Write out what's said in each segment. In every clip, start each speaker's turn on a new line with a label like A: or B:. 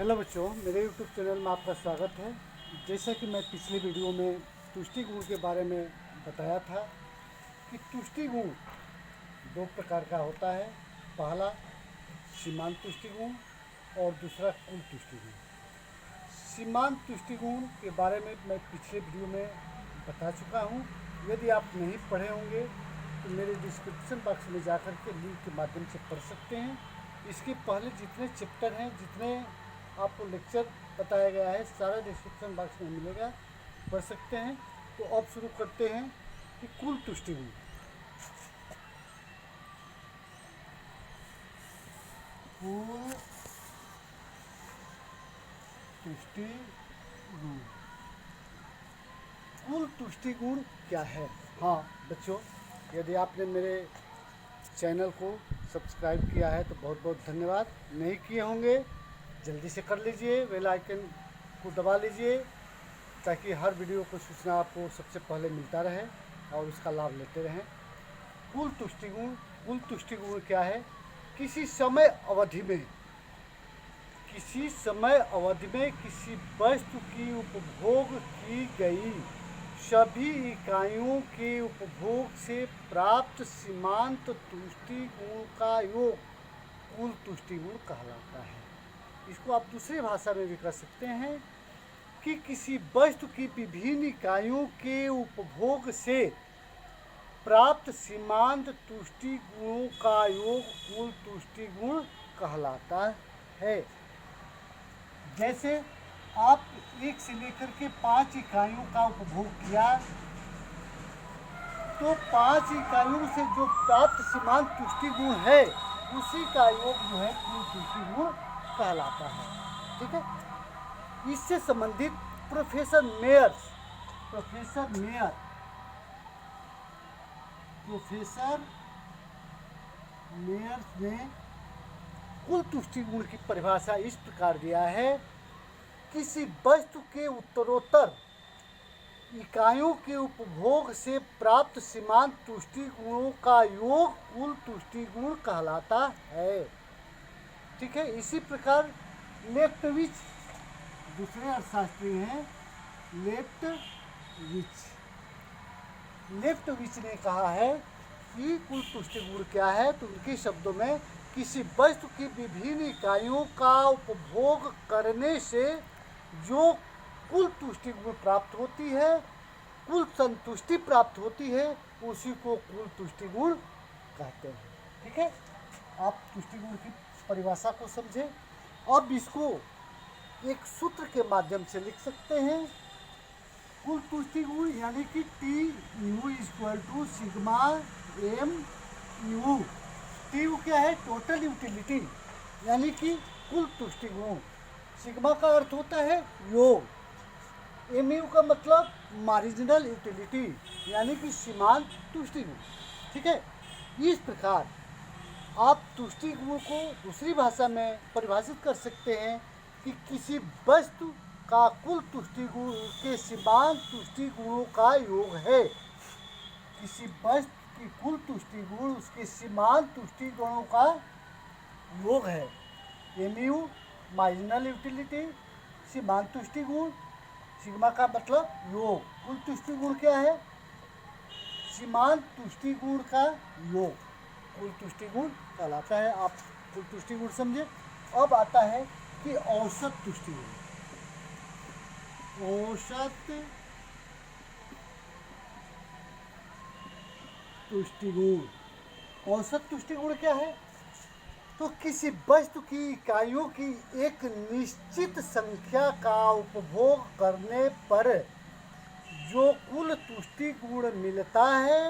A: Hello बच्चों, मेरे YouTube channel में आपका स्वागत है। जैसा कि मैं पिछले वीडियो में तुष्टि गुण के बारे में बताया था कि तुष्टि गुण दो प्रकार का होता है। पहला सीमांत तुष्टि गुण और दूसरा कुल तुष्टि गुण। सीमांत तुष्टि गुण के बारे में मैं पिछले वीडियो में बता चुका हूँ। यदि आप नहीं पढ़े होंगे तो मेरे डिस्क्रिप्शन बॉक्स में जाकर के लिंक के माध्यम से पढ़ सकते हैं। इसके पहले जितने चैप्टर हैं, जितने आपको लेक्चर बताया गया है, सारा डिस्क्रिप्शन बॉक्स में मिलेगा, पढ़ सकते हैं। तो अब शुरू करते हैं कि कुल तुष्टि गुण। कुल तुष्टि गुण। कुल तुष्टि गुण क्या है? हाँ बच्चों, यदि आपने मेरे चैनल को सब्सक्राइब किया है तो बहुत बहुत धन्यवाद। नहीं किए होंगे जल्दी से कर लीजिए, बेल आइकन को दबा लीजिए ताकि हर वीडियो को सूचना आपको सबसे पहले मिलता रहे और उसका लाभ लेते रहें। कुल तुष्टि गुण। कुल तुष्टि गुण क्या है? किसी समय अवधि में किसी वस्तु की उपभोग की गई सभी इकाइयों के उपभोग से प्राप्त सीमांत तुष्टि गुण का योग कुल तुष्टि गुण कहलाता है। इसको आप दूसरी भाषा में भी कर सकते हैं कि किसी वस्तु की विभिन्न इकाइयों के उपभोग से प्राप्त सीमांत तुष्टि गुणों का योग कुल तुष्टि गुण कहलाता है। जैसे आप 1 से लेकर के 5 इकाइयों का उपभोग किया तो 5 इकाइयों से जो प्राप्त सीमांत तुष्टि गुण है उसी का योग जो है कुल तुष्टि गुण कहलाता है। ठीक है। इससे संबंधित प्रोफेसर मेयर्स ने कुल तुष्टि गुण की परिभाषा इस प्रकार दिया है: किसी वस्तु के उत्तरोत्तर इकाइयों के उपभोग से प्राप्त सीमांत तुष्टि गुणों का योग कुल तुष्टि गुण कहलाता है। ठीक है। इसी प्रकार लेफ्टविच दूसरे अर्थशास्त्री हैं, लेफ्टविच ने कहा है कि कुल तुष्टि गुण क्या है, तो उनके शब्दों में किसी वस्तु की विभिन्न इकाइयों का उपभोग करने से जो कुल तुष्टि गुण प्राप्त होती है, कुल संतुष्टि प्राप्त होती है, उसी को कुल तुष्टि गुण कहते हैं। ठीक है। आप तुष्टि गुण की परिभाषा को समझें। अब इसको एक सूत्र के माध्यम से लिख सकते हैं। कुल तुष्टि गुण यानी कि TU = sigma m U। TU क्या है? टोटल यूटिलिटी, यानी कि कुल तुष्टि गुण। सिग्मा का अर्थ होता है योग, MU का मतलब मार्जिनल यूटिलिटी, यानी कि सीमांत तुष्टि गुण। ठीक है। इस प्रकार आप तुष्टि गुण को दूसरी भाषा में परिभाषित कर सकते हैं कि किसी वस्तु का कुल तुष्टि गुण के सीमांत तुष्टि गुणों का योग है। किसी वस्तु की कुल तुष्टि गुण उसके सीमांत तुष्टि गुणों का योग है। MU मार्जिनल यूटिलिटी, सीमांत तुष्टि गुण, सिग्मा का मतलब योग। कुल तुष्टि गुण क्या है? सीमांत तुष्टि गुण का योग कुल तुष्टि गुण कहलाता है। आप कुल तुष्टि गुण समझे। अब आता है कि औसत तुष्टि गुण। औसत तुष्टि गुण। औसत तुष्टि गुण क्या है? तो किसी वस्तु की इकाइयों की एक निश्चित संख्या का उपभोग करने पर जो कुल तुष्टि गुण मिलता है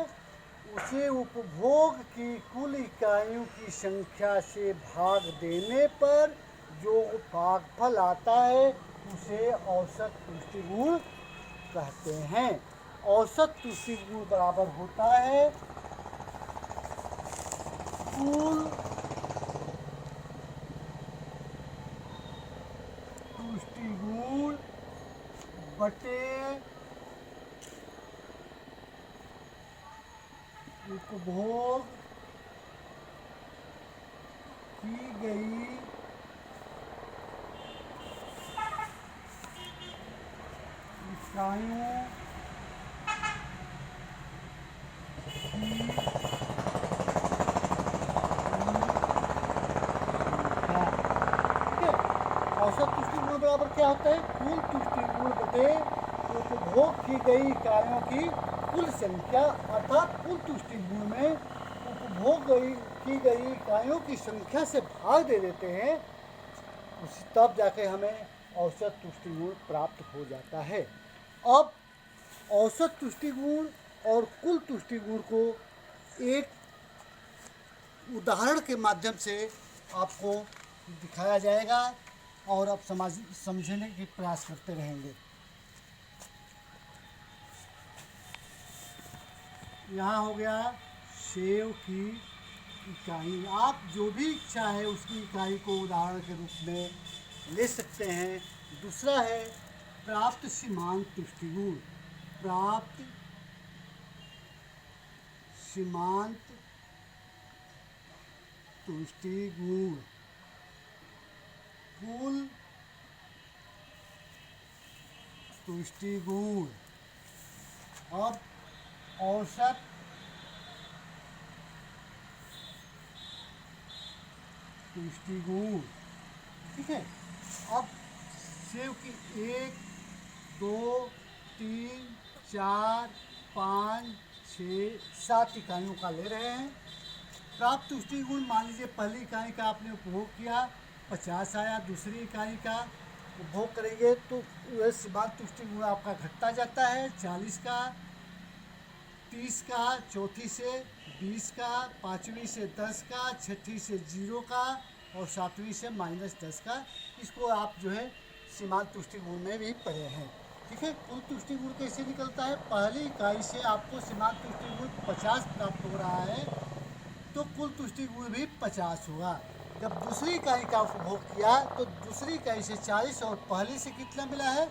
A: उसे उपभोग की कुल इकाइयों की संख्या से भाग देने पर जो भागफल आता है उसे औसत तुष्टि गुण कहते हैं। औसत तुष्टि गुण बराबर होता है कुल तुष्टि गुण बटे उपभोग की गई इकाइयों की औसत तुष्टि गुण बराबर क्या होता है? कुल तुष्टि गुण बटे उपभोग की गई इकाइयों की कुल संख्या, अर्थात कुल तुष्टि गुण में उपभोग की गई इकाइयों की संख्या से भाग दे देते हैं, तब जाके हमें औसत तुष्टि गुण प्राप्त हो जाता है। अब औसत तुष्टि गुण और कुल तुष्टि गुण को एक उदाहरण के माध्यम से आपको दिखाया जाएगा और आप समझने की प्रयास करते रहेंगे। यहाँ हो गया सेव की इकाई। आप जो भी इच्छा है उसकी इकाई को उदाहरण के रूप में ले सकते हैं। दूसरा है प्राप्त सीमांत तुष्टि गुण। प्राप्त सीमांत तुष्टि गुण कुल तुष्टि गुण। अब औसत तुष्टि गुण, ठीक है। अब सेव की 1, 2, 3, 4, 5, 6, 7 इकाइयों का ले रहे हैं। प्राप्त तुष्टि गुण, मान लीजिए पहली इकाई का आपने उपभोग किया, 50 आया। दूसरी इकाई का उपभोग करेंगे तो वह सीमांत तुष्टि गुण आपका घटता जाता है। 40 का, 30 का, चौथी से 20 का, पाँचवीं से 10 का, छठी से 0 का और सातवीं से -10 का। इसको आप जो है सीमांत तुष्टि गुण में भी पढ़े हैं, ठीक है। कुल तुष्टि गुण कैसे निकलता है? पहली इकाई से आपको सीमांत तुष्टि गुण 50 प्राप्त हो रहा है तो कुल तुष्टि गुण भी 50 होगा। जब दूसरी इकाई का उपभोग किया तो दूसरी इकाई से 40 और पहली से कितना मिला है?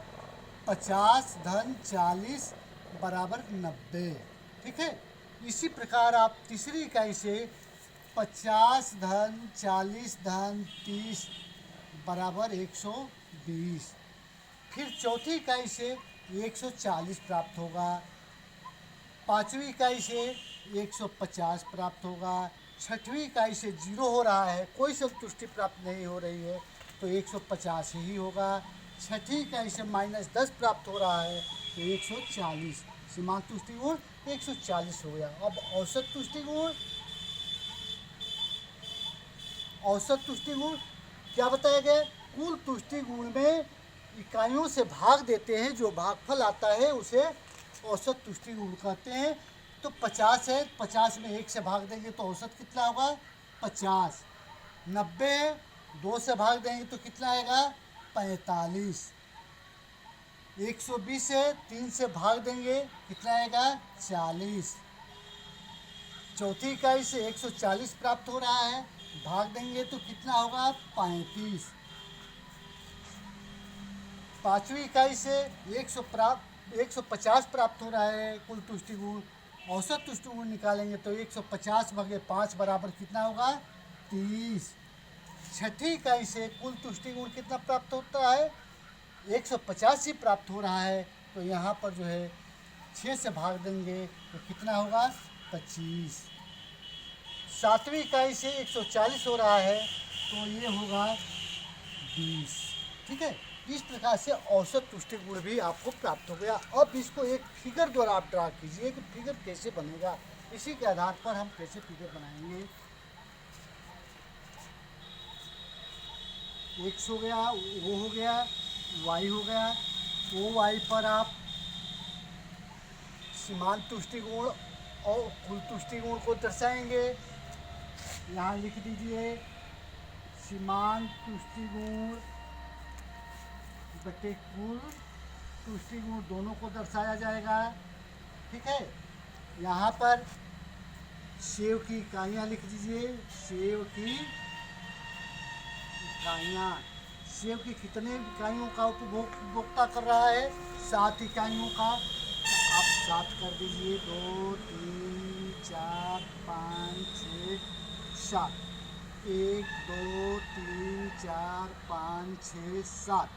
A: 50 धन 40 बराबर 90, ठीक है। इसी प्रकार आप तीसरी इकाई से 50 धन 40 धन 30 बराबर 120, फिर चौथी इकाई से 140 प्राप्त होगा, पाँचवीं इकाई से 150 प्राप्त होगा, छठवीं इकाई से 0 हो रहा है, कोई संतुष्टि प्राप्त नहीं हो रही है तो 150 ही होगा। छठी इकाई से -10 प्राप्त हो रहा है तो 140, सीमांत तुष्टि गुण 140 हो गया। अब औसत तुष्टि गुण, औसत तुष्टि गुण क्या बताया गया? कुल तुष्टि गुण में इकाइयों से भाग देते हैं, जो भागफल आता है उसे औसत तुष्टि गुण कहते हैं। तो 50 है, 50 में 1 से भाग देंगे तो औसत कितना होगा? 50। 90 है, 2 से भाग देंगे तो कितना आएगा? 45। 120 है, 3 से भाग देंगे कितना आएगा? 40। चौथी इकाई से 140 प्राप्त हो रहा है, भाग देंगे तो कितना होगा? 35। पाँचवीं इकाई से 150 प्राप्त हो रहा है कुल तुष्टि गुण, औसत तुष्टि गुण निकालेंगे तो 150 भागे 5 बराबर कितना होगा? 30। छठी इकाई से कुल तुष्टि गुण कितना प्राप्त होता है? 150 ही प्राप्त हो रहा है तो यहाँ पर जो है 6 से भाग देंगे तो कितना होगा? 25। सातवीं इकाई से 140 हो रहा है तो ये होगा 20, ठीक है। इस प्रकार से औसत तुष्टि गुण भी आपको प्राप्त हो गया। अब इसको एक फिगर द्वारा आप ड्रा कीजिए कि फिगर कैसे बनेगा, इसी के आधार पर हम कैसे फिगर बनाएंगे। x हो गया, o हो गया, y हो गया। o y पर आप सीमांत तुष्टि गुण और कुल तुष्टि गुण को दर्शाएंगे। यहाँ लिख दीजिए सीमांत तुष्टि गुण बटे कुल तुष्टि गुण, दोनों को दर्शाया जाएगा, ठीक है। यहाँ पर सेव की इकाइयाँ लिख दीजिए। सेव की इकाइयाँ, सेव की कितने इकाइयों का उपभोक्ता कर रहा है? 7 इकाइयों का। तो आप 7 कर दीजिए, 2 3 4 5 6 7, 1 2 3 4 5 6 7।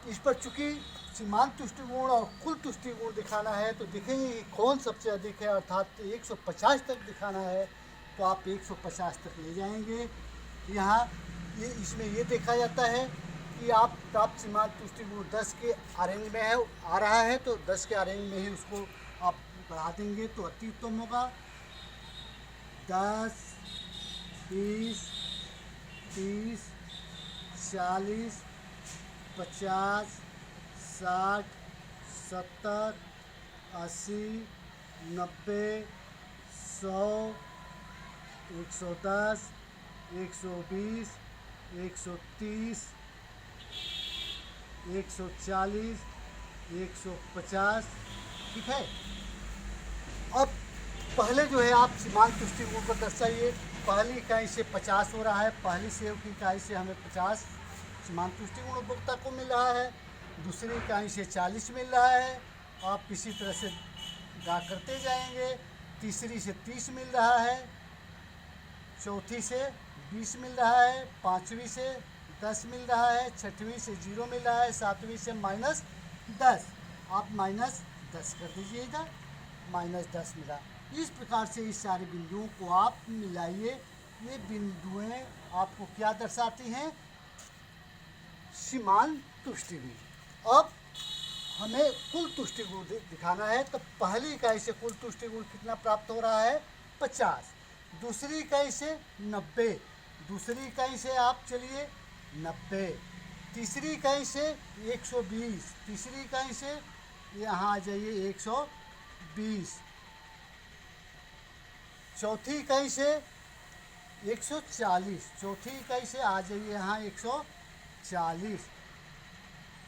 A: इस पर चूंकि सीमांत तुष्टि गुण और कुल तुष्टि गुण दिखाना है तो देखेंगे कि कौन सबसे अधिक है, अर्थात 150 तक दिखाना है तो आप 150 तक ले जाएंगे। यहाँ ये इसमें ये देखा जाता है कि आप प्राप्त सीमांत तुष्टि गुण 10 के अरेंज में है आ रहा है तो 10 के अरेंज में ही उसको आप बढ़ा देंगे तो अति उत्तम होगा। 10, 20, 30, 40, 50, 60, 70, 80, 90, 100, 110, 120, 130, 140, 150, ठीक है। अब पहले जो है आप सीमांत तुष्टि गुण को दर्शाइए। पहली इकाई से 50 हो रहा है, पहली सेव की इकाई से हमें 50 सीमांत तुष्टि गुण उपभोक्ता को मिल रहा है, दूसरी इकाई से 40 मिल रहा है। आप इसी तरह से गा करते जाएंगे। तीसरी से 30 मिल रहा है, चौथी से 20 मिल रहा है, पाँचवीं से 10 मिल रहा है, छठवीं से 0 मिल रहा है, सातवीं से -10। आप -10 कर दीजिएगा, -10 मिला। इस प्रकार से इस सारे बिंदुओं को आप मिलाइए। ये बिंदुएं आपको क्या दर्शाती हैं? सीमांत तुष्टि गुण। अब हमें कुल तुष्टि गुण दिखाना है तो पहली इकाई से कुल तुष्टि गुण कितना प्राप्त हो रहा है? 50। दूसरी इकाई से 90, दूसरी इकाई से आप चलिए 90, तीसरी इकाई से 120, तीसरी इकाई से यहाँ आ जाइए 120, चौथी इकाई से 140, चौथी इकाई से आ जाइए यहाँ 140,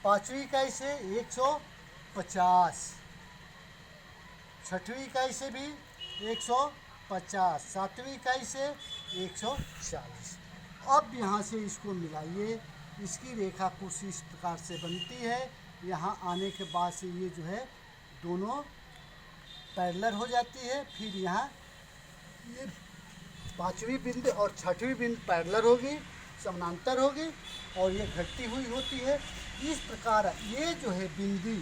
A: पाँचवीं इकाई से 150, छठवीं इकाई से भी 150, सातवीं इकाई से 140। अब यहाँ से इसको मिलाइए। इसकी रेखा कुछ इस प्रकार से बनती है। यहाँ आने के बाद से ये जो है दोनों पैरेलल हो जाती है। फिर यहाँ ये पांचवी बिंदु और छठवीं बिंदु पैरेलल होगी, समानांतर होगी और ये घटती हुई होती है। इस प्रकार ये जो है बिंदु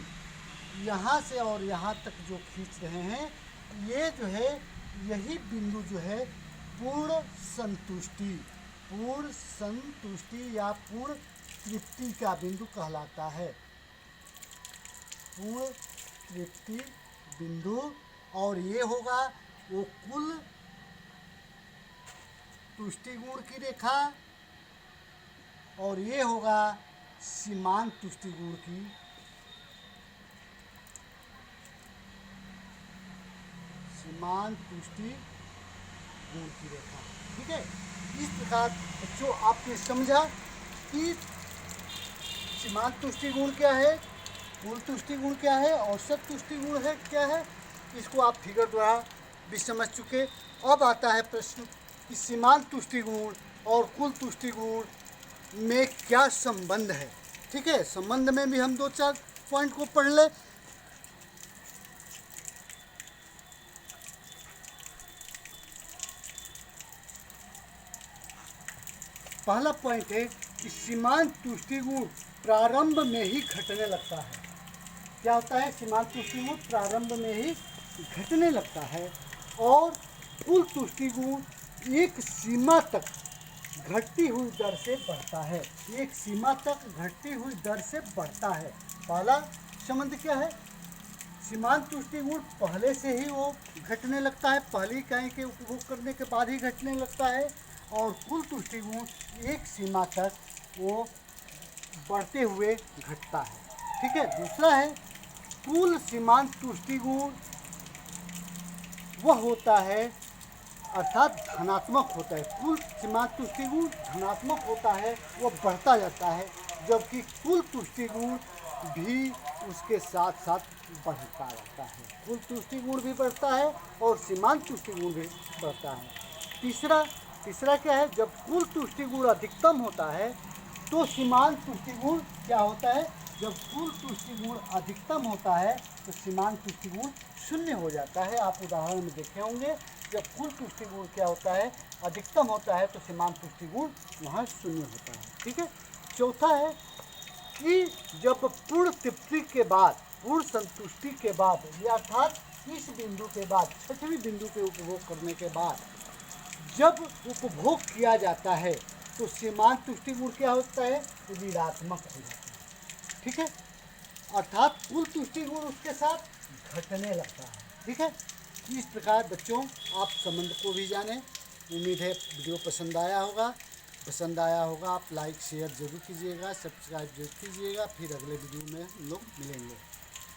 A: यहाँ से और यहाँ तक जो खींच रहे हैं, ये जो है यही बिंदु जो है पूर्ण संतुष्टि या पूर्ण तृप्ति का बिंदु कहलाता है। पूर्ण तृप्ति बिंदु। और ये होगा वो कुल तुष्टि गुण की रेखा और ये होगा सीमांत तुष्टि गुण की रेखा। ठीक है। इस प्रकार बच्चों आपने समझा कि सीमांत तुष्टि गुण क्या है, कुल तुष्टि गुण क्या है, औसत तुष्टि गुण है क्या है। इसको आप फिगर द्वारा भी समझ चुके। अब आता है प्रश्न कि सीमांत तुष्टि गुण और कुल तुष्टि गुण में क्या संबंध है। ठीक है, संबंध में भी हम 2-4 पॉइंट को पढ़ ले। पहला पॉइंट है कि सीमांत तुष्टि गुण प्रारंभ में ही घटने लगता है। क्या होता है? सीमांत तुष्टि गुण प्रारंभ में ही घटने लगता है और कुल तुष्टि गुण एक सीमा तक घटती हुई दर से बढ़ता है। एक सीमा तक घटती हुई दर से बढ़ता है। पहला संबंध क्या है? सीमांत तुष्टि गुण पहले से ही वो घटने लगता है, पहली इकाई के उपभोग करने के बाद ही घटने लगता है। और कुल तुष्टि गुण एक सीमा तक वो बढ़ते हुए घटता है। ठीक है। दूसरा है कुल सीमांत तुष्टि गुण वह होता है अर्थात धनात्मक होता है। कुल सीमांत तुष्टि गुण धनात्मक होता है, वो बढ़ता जाता है, जबकि कुल तुष्टि गुण भी उसके साथ साथ बढ़ता रहता है। कुल तुष्टि गुण भी बढ़ता है और सीमांत तुष्टि गुण भी बढ़ता है। तीसरा क्या है? जब कुल तुष्टि गुण अधिकतम होता है तो सीमांत तुष्टि गुण क्या होता है? जब कुल तुष्टि गुण अधिकतम होता है तो सीमांत तुष्टि गुण 0 हो जाता है। आप उदाहरण में देखे होंगे, जब कुल तुष्टि गुण क्या होता है? अधिकतम होता है तो सीमांत तुष्टि गुण वहाँ 0 होता है। ठीक है। चौथा है कि जब पूर्ण तृप्ति के बाद, पूर्ण संतुष्टि के बाद, या अर्थात इस बिंदु के बाद, छठवीं बिंदु के उपभोग करने के बाद जब उपभोग किया जाता है तो सीमांत तुष्टि गुण क्या होता है? ऋणात्मक हो जाता है। ठीक है, अर्थात कुल तुष्टि गुण उसके साथ घटने लगता है। ठीक है, इस प्रकार बच्चों आप संबंध को भी जानें। उम्मीद है वीडियो पसंद आया होगा। पसंद आया होगा आप लाइक शेयर जरूर कीजिएगा, सब्सक्राइब जरूर कीजिएगा। फिर अगले वीडियो में हम लोग मिलेंगे।